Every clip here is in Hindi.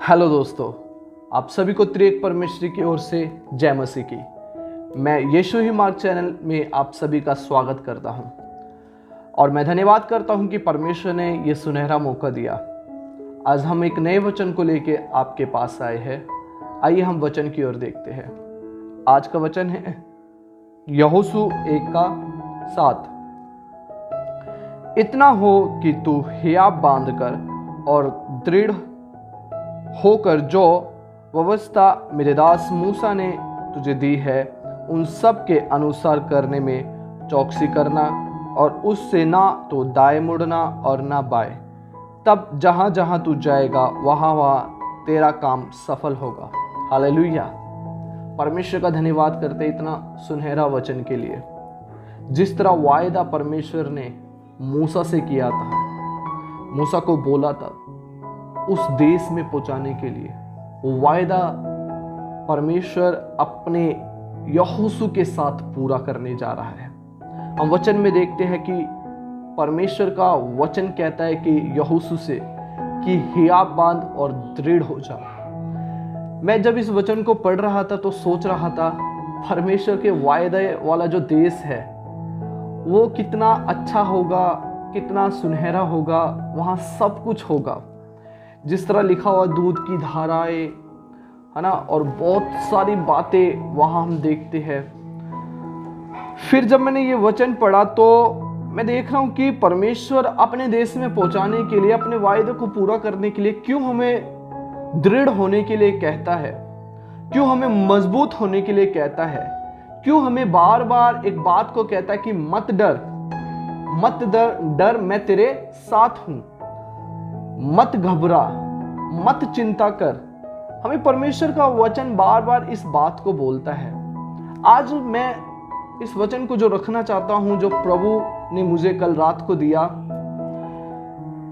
हेलो दोस्तों, आप सभी को त्रिएक परमेश्वरी की ओर से जय मसीह की। मैं यीशु ही मार्ग चैनल में आप सभी का स्वागत करता हूं और मैं धन्यवाद करता हूं कि परमेश्वर ने ये सुनहरा मौका दिया। आज हम एक नए वचन को लेके आपके पास आए हैं। आइए हम वचन की ओर देखते हैं। आज का वचन है यहोशू 1:7। इतना हो कि तू हियाब बांधकर और दृढ़ होकर जो व्यवस्था मेरे दास मूसा ने तुझे दी है उन सब के अनुसार करने में चौकसी करना, और उससे ना तो दाएं मुड़ना और ना बाएं। तब जहाँ जहाँ तू जाएगा वहाँ वहाँ तेरा काम सफल होगा। हालेलुया। परमेश्वर का धन्यवाद करते इतना सुनहरा वचन के लिए। जिस तरह वायदा परमेश्वर ने मूसा से किया था, मूसा को बोला था उस देश में पहुंचाने के लिए, वो वायदा परमेश्वर अपने यहोशू के साथ पूरा करने जा रहा है। हम वचन में देखते हैं कि परमेश्वर का वचन कहता है कि यहोशू से कि हियाब बांध और दृढ़ हो जा। मैं जब इस वचन को पढ़ रहा था तो सोच रहा था परमेश्वर के वायदे वाला जो देश है वो कितना अच्छा होगा, कितना सुनहरा होगा, वहाँ सब कुछ होगा। जिस तरह लिखा हुआ दूध की धाराएं, है ना, और बहुत सारी बातें वहाँ हम देखते हैं। फिर जब मैंने ये वचन पढ़ा तो मैं देख रहा हूँ कि परमेश्वर अपने देश में पहुँचाने के लिए, अपने वायदे को पूरा करने के लिए क्यों हमें दृढ़ होने के लिए कहता है, क्यों हमें मजबूत होने के लिए कहता है, क्यों हमें बार बार एक बात को कहता है कि मत डर, मत डर, मैं तेरे साथ हूं, मत घबरा, मत चिंता कर। हमें परमेश्वर का वचन बार बार इस बात को बोलता है। आज मैं इस वचन को जो रखना चाहता हूं, जो प्रभु ने मुझे कल रात को दिया,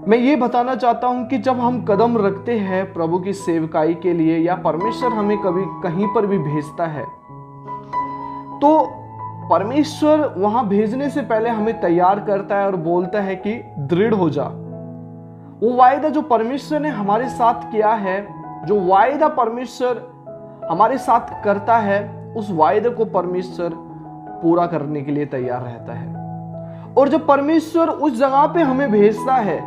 मैं ये बताना चाहता हूं कि जब हम कदम रखते हैं प्रभु की सेवकाई के लिए, या परमेश्वर हमें कभी कहीं पर भी भेजता है, तो परमेश्वर वहां भेजने से पहले हमें तैयार करता है और बोलता है कि दृढ़ हो जा। वो वायदा जो परमेश्वर ने हमारे साथ किया है, जो वायदा परमेश्वर हमारे साथ करता है, उस वायदे को परमेश्वर पूरा करने के लिए तैयार रहता है। और जब परमेश्वर उस जगह पे हमें भेजता है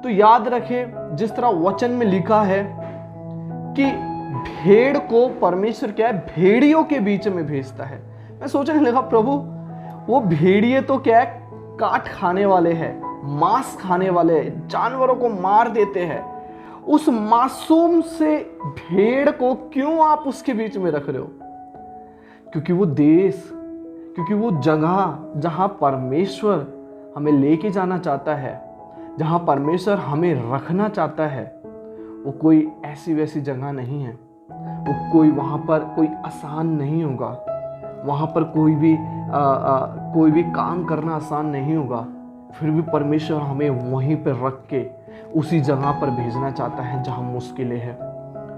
तो याद रखें, जिस तरह वचन में लिखा है कि भेड़ को परमेश्वर क्या है, भेड़ियों के बीच में भेजता है। मैं सोचने लगा प्रभु, वो भेड़िए तो क्या है, काट खाने वाले हैं, मांस खाने वाले हैं, जानवरों को मार देते हैं। उस मासूम से भेड़ को क्यों आप उसके बीच में रख रहे हो? क्योंकि वो देश, क्योंकि वो जगह जहां परमेश्वर हमें लेके जाना चाहता है, जहां परमेश्वर हमें रखना चाहता है, वो कोई ऐसी वैसी जगह नहीं है। वो कोई वहां पर कोई आसान नहीं होगा, वहां पर कोई भी काम करना आसान नहीं होगा। फिर भी परमेश्वर हमें वहीं पर रख के उसी जगह पर भेजना चाहता है जहां मुश्किलें हैं।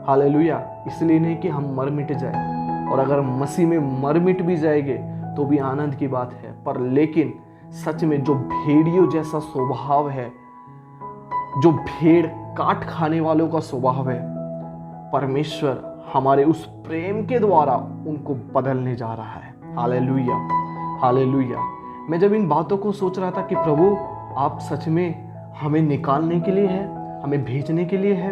हालेलुया। इसलिए नहीं कि हम मर मिट जाए, और अगर मसीह में मर मिट भी जाएंगे तो भी आनंद की बात है, पर लेकिन सच में जो भेड़ियों जैसा स्वभाव है, जो भेड़ काट खाने वालों का स्वभाव है, परमेश्वर हमारे उस प्रेम के द्वारा उनको बदलने जा रहा है। Hallelujah, hallelujah. मैं जब इन बातों को सोच रहा था कि प्रभु आप सच में हमें निकालने के लिए है, हमें भेजने के लिए है,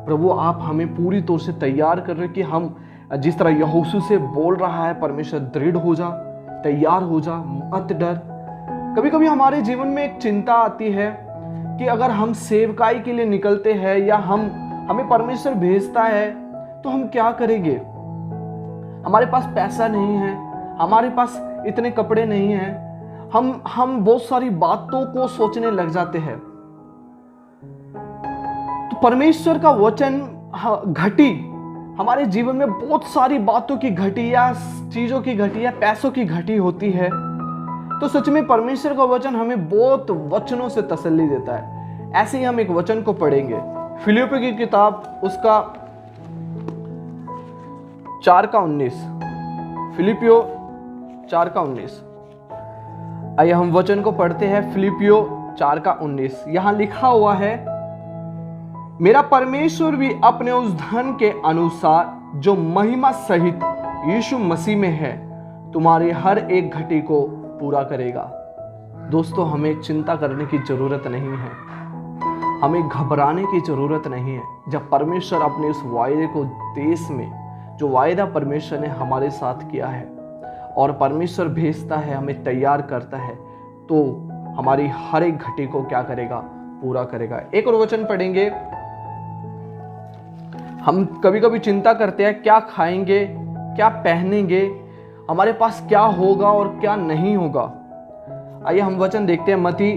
प्रभु आप हमें पूरी तौर से तैयार कर रहे कि हम जिस तरह यहोशू से बोल रहा है, परमेश्वर दृढ़ हो जा, तैयार हो जा, मत डर। कभी कभी हमारे जीवन में एक चिंता आती है कि अगर हम सेवकाई के लिए निकलते हैं या हमें परमेश्वर भेजता है तो हम क्या करेंगे? हमारे पास पैसा नहीं है, हमारे पास इतने कपड़े नहीं हैं, हम बहुत सारी बातों को सोचने लग जाते हैं। तो परमेश्वर का वचन घटी हमारे जीवन में बहुत सारी बातों की घटी, या चीजों की घटी, या पैसों की घटी होती है, तो सच में परमेश्वर का वचन हमें बहुत वचनों से तसल्ली देता है। ऐसे ही हम एक वचन को पढ़ेंगे, फिलिप्पियों की किताब उसका 4:19। फिलिप्पियों 4:19। आइए हम वचन को पढ़ते हैं। फिलिप्पियों 4:19। यहां लिखा हुआ है, मेरा परमेश्वर भी अपने उस धन के अनुसार जो महिमा सहित यीशु मसीह में है तुम्हारी हर एक घटी को पूरा करेगा। दोस्तों, हमें चिंता करने की जरूरत नहीं है, हमें घबराने की जरूरत नहीं है। जब परमेश्वर अपने उस वायदे को देश में, जो वायदा परमेश्वर ने हमारे साथ किया है और परमेश्वर भेजता है, हमें तैयार करता है, तो हमारी हर एक घटी को क्या करेगा? पूरा करेगा। एक और वचन पढ़ेंगे। हम कभी कभी चिंता करते हैं क्या खाएंगे, क्या पहनेंगे, हमारे पास क्या होगा और क्या नहीं होगा। आइए हम वचन देखते हैं। मत्ती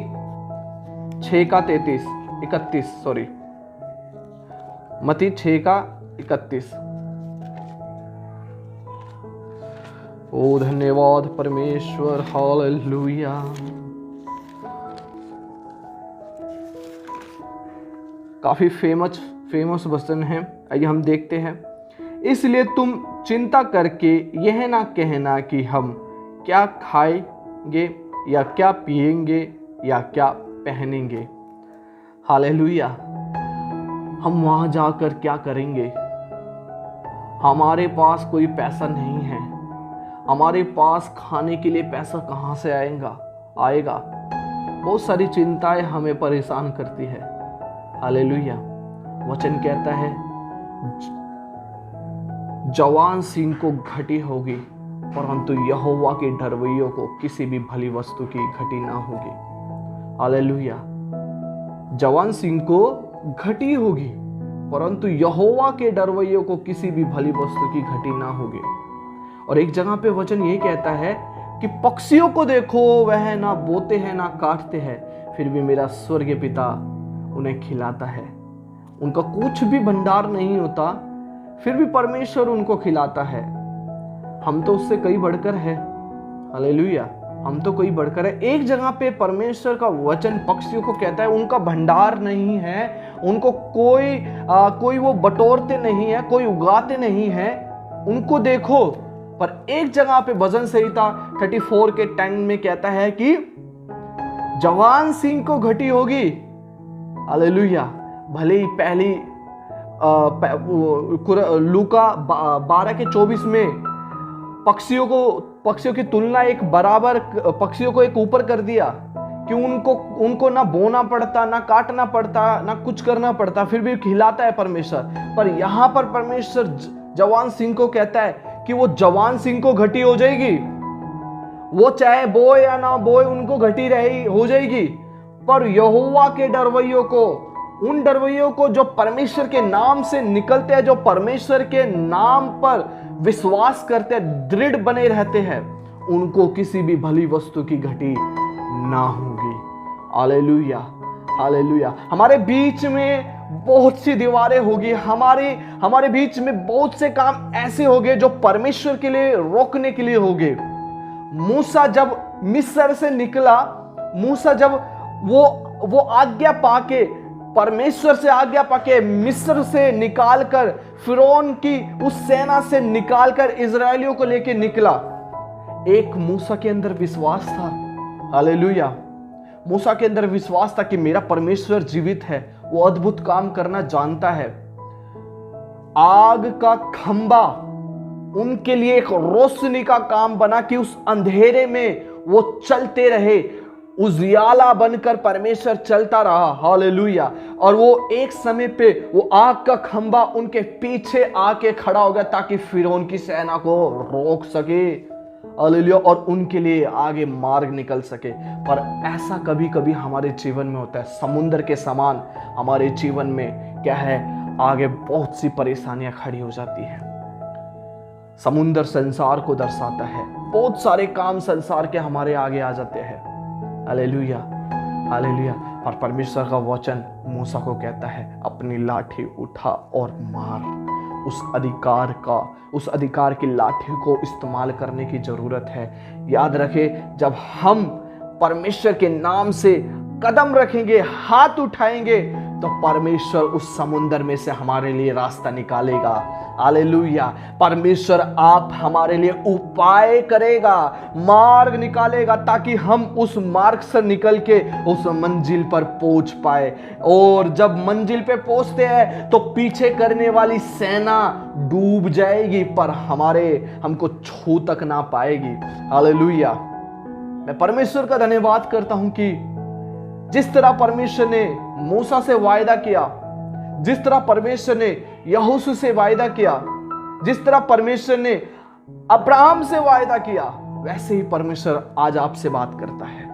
6:31 मत्ती 6:31। ओ धन्यवाद परमेश्वर, हालेलुया। काफी फेमस वचन है। आइए हम देखते हैं। इसलिए तुम चिंता करके यह ना कहना कि हम क्या खाएंगे या क्या पिएंगे या क्या पहनेंगे। हालेलुया। हम वहां जाकर क्या करेंगे? हमारे पास कोई पैसा नहीं है, हमारे पास खाने के लिए पैसा कहां से आएगा। बहुत सारी चिंताएं हमें परेशान करती है। हालेलुया। वचन कहता है जवान सिंह को घटी होगी, परंतु यहोवा के डरवैयों को किसी भी भली वस्तु की घटी ना होगी। हालेलुया। जवान सिंह को घटी होगी, परंतु यहोवा के डरवैयों को किसी भी भली वस्तु की घटी ना होगी। और एक जगह पे वचन ये कहता है कि पक्षियों को देखो, वह ना बोते हैं ना काटते हैं, फिर भी मेरा स्वर्गीय पिता उन्हें खिलाता है। उनका कुछ भी भंडार नहीं होता, फिर भी परमेश्वर उनको खिलाता है। हम तो उससे कई बढ़कर है। हालेलुया। हम तो कई बढ़कर है। एक जगह पे परमेश्वर का वचन पक्षियों को कहता है उनका भंडार नहीं है, उनको कोई वो बटोरते नहीं है, कोई उगाते नहीं है, उनको देखो। पर एक जगह पे भजन संहिता 34:10 में कहता है कि जवान सिंह को घटी होगी। हालेलुया। भले ही पहली लूका 12:24 में पक्षियों की तुलना एक बराबर पक्षियों को एक ऊपर कर दिया कि उनको ना बोना पड़ता, ना काटना पड़ता, ना कुछ करना पड़ता, फिर भी खिलाता है परमेश्वर। पर यहां पर परमेश्वर जवान सिंह को कहता है कि वो जवान सिंह को घटी हो जाएगी। वो चाहे बोए या ना बोए, उनको घटी हो जाएगी। पर यहोवा के डरवैयों को, उन डरवैयों को जो परमेश्वर के नाम से निकलते हैं, जो परमेश्वर के नाम पर विश्वास करते हैं, दृढ़ बने रहते हैं, उनको किसी भी भली वस्तु की घटी ना होगी। हालेलुया। हालेलुया। हमारे बीच में बहुत सी दीवारें होगी, हमारे बीच में बहुत से काम ऐसे होंगे जो परमेश्वर के लिए रोकने के लिए होंगे। मूसा जब मिस्र से निकला, मूसा जब वो आज्ञा पाके, परमेश्वर से आज्ञा पाके मिस्र से निकालकर, फिरौन की उस सेना से निकालकर इजरायलियों को लेके निकला, एक मूसा के अंदर विश्वास था। हालेलुया। मूसा के अंदर विश्वास था कि मेरा परमेश्वर जीवित है, वो अद्भुत काम करना जानता है। आग का खंबा उनके लिए एक रोशनी का काम बना कि उस अंधेरे में वो चलते रहे, उजियाला बनकर परमेश्वर चलता रहा। हालेलुया। और वो एक समय पे वो आग का खंबा उनके पीछे आके खड़ा हो गया ताकि फिरौन की सेना को रोक सके। हालेलुया। और उनके लिए आगे मार्ग निकल सके। पर ऐसा कभी कभी हमारे जीवन में होता है, समुद्र के समान हमारे जीवन में क्या है, आगे बहुत सी परेशानियां खड़ी हो जाती है। समुद्र संसार को दर्शाता है, बहुत सारे काम संसार के हमारे आगे आ जाते हैं। हालेलुया। हालेलुया। और परमेश्वर का वचन मूसा को कहता है अपनी लाठी उठा और मार। उस अधिकार की लाठी को इस्तेमाल करने की जरूरत है। याद रखें, जब हम परमेश्वर के नाम से कदम रखेंगे, हाथ उठाएंगे, तो परमेश्वर उस समुंदर में से हमारे लिए रास्ता निकालेगा। हालेलुया। परमेश्वर आप हमारे लिए उपाय करेगा, मार्ग निकालेगा, ताकि हम उस मार्ग से निकल के उस मंजिल पर पहुंच पाए। और जब मंजिल पे पहुंचते हैं तो पीछे करने वाली सेना डूब जाएगी, पर हमको छू तक ना पाएगी। हालेलुया। मैं परमेश्वर का धन्यवाद करता हूं कि जिस तरह परमेश्वर ने मूसा से वायदा किया, जिस तरह परमेश्वर ने यहोशू से वायदा किया, जिस तरह परमेश्वर ने अब्राहम से वायदा किया, वैसे ही परमेश्वर आज आपसे बात करता है।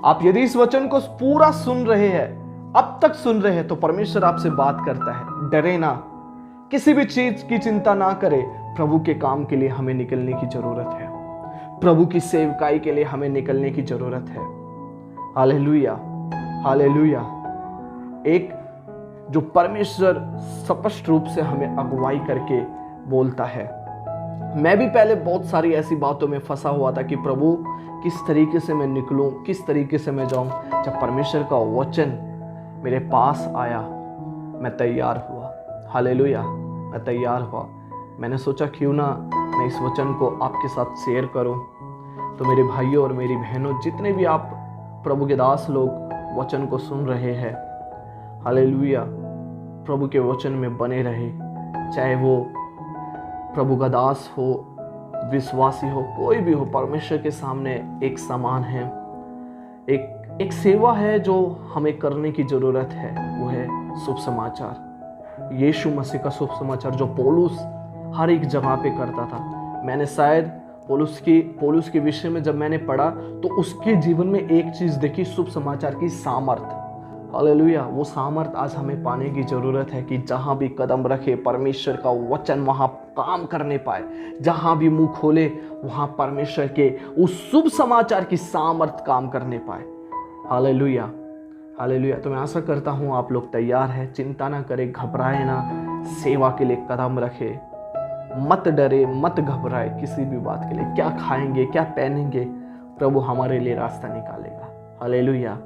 आप यदि इस वचन को पूरा सुन रहे हैं, अब तक सुन रहे हैं, तो परमेश्वर आपसे बात करता है। डरे ना, किसी भी चीज की चिंता ना करे। प्रभु के काम के लिए हमें निकलने की जरूरत है, प्रभु की सेवकाई के लिए हमें निकलने की जरूरत है। Hallelujah, hallelujah. एक जो परमेश्वर स्पष्ट रूप से हमें अगुवाई करके बोलता है। मैं भी पहले बहुत सारी ऐसी बातों में फंसा हुआ था कि प्रभु किस तरीके से मैं निकलूं, किस तरीके से मैं जाऊं। जब परमेश्वर का वचन मेरे पास आया, मैं तैयार हुआ। हालेलुया, मैं तैयार हुआ। मैंने सोचा क्यों ना मैं इस वचन को आपके साथ शेयर करूं। तो मेरे भाइयों और मेरी बहनों, जितने भी आप प्रभु के दास लोग वचन को सुन रहे हैं, हालेलुया, प्रभु के वचन में बने रहे। चाहे वो प्रभु का दास हो, विश्वासी हो, कोई भी हो, परमेश्वर के सामने एक समान है। एक सेवा है जो हमें करने की जरूरत है, वो है शुभ समाचार। यीशु मसीह का शुभ समाचार जो पौलुस हर एक जगह पे करता था। मैंने शायद पौलुस के विषय में जब मैंने पढ़ा तो उसके जीवन में एक चीज देखी, शुभ समाचार की सामर्थ। हालेलुया। वो सामर्थ आज हमें पाने की जरूरत है कि जहां भी कदम रखे परमेश्वर का वचन वहां काम करने पाए। जहां भी मुंह खोले वहां परमेश्वर के उस शुभ समाचार की सामर्थ काम करने पाए। Hallelujah, hallelujah. तो मैं आशा करता हूं आप लोग तैयार हैं। चिंता ना करें, घबराए ना, सेवा के लिए कदम रखे, मत डरे, मत घबराए किसी भी बात के लिए। क्या खाएंगे, क्या पहनेंगे, प्रभु हमारे लिए रास्ता निकालेगा। Hallelujah,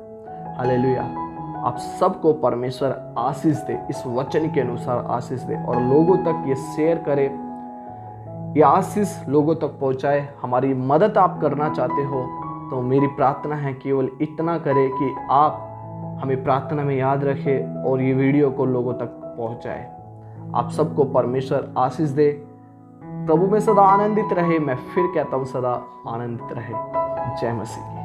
hallelujah. आप सबको परमेश्वर आशीष दे, इस वचन के अनुसार आशीष दे, और लोगों तक ये शेयर करे, ये आशीष लोगों तक पहुंचाए। हमारी मदद आप करना चाहते हो तो मेरी प्रार्थना है केवल इतना करें कि आप हमें प्रार्थना में याद रखें और ये वीडियो को लोगों तक पहुंचाए। आप सबको परमेश्वर आशीष दे। प्रभु में सदा आनंदित रहे। मैं फिर कहता हूं, सदा आनंदित रहे। जय मसीह।